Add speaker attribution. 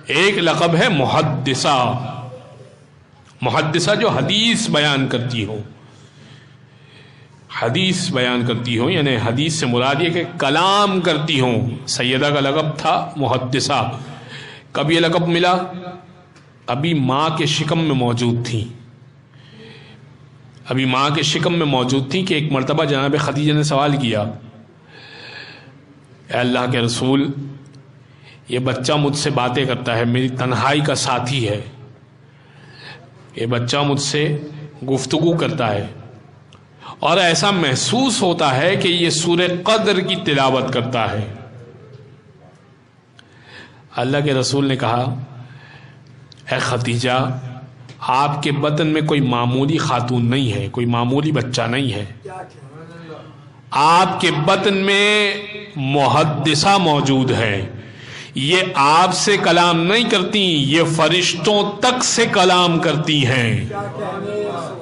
Speaker 1: ایک لقب ہے محدثہ. محدثہ جو حدیث بیان کرتی ہو، حدیث بیان کرتی ہو، یعنی حدیث سے مراد یہ کہ کلام کرتی ہوں. سیدہ کا لقب تھا محدثہ. کب یہ لقب ملا؟ ابھی ماں کے شکم میں موجود تھی. ابھی ماں کے شکم میں موجود تھی کہ ایک مرتبہ جناب خدیجہ نے سوال کیا، اے اللہ کے رسول، یہ بچہ مجھ سے باتیں کرتا ہے، میری تنہائی کا ساتھی ہے، یہ بچہ مجھ سے گفتگو کرتا ہے، اور ایسا محسوس ہوتا ہے کہ یہ سورہ قدر کی تلاوت کرتا ہے. اللہ کے رسول نے کہا، اے خدیجہ، آپ کے بطن میں کوئی معمولی خاتون نہیں ہے، کوئی معمولی بچہ نہیں ہے، آپ کے بطن میں محدثہ موجود ہے. یہ آپ سے کلام نہیں کرتی، یہ فرشتوں تک سے کلام کرتی ہیں.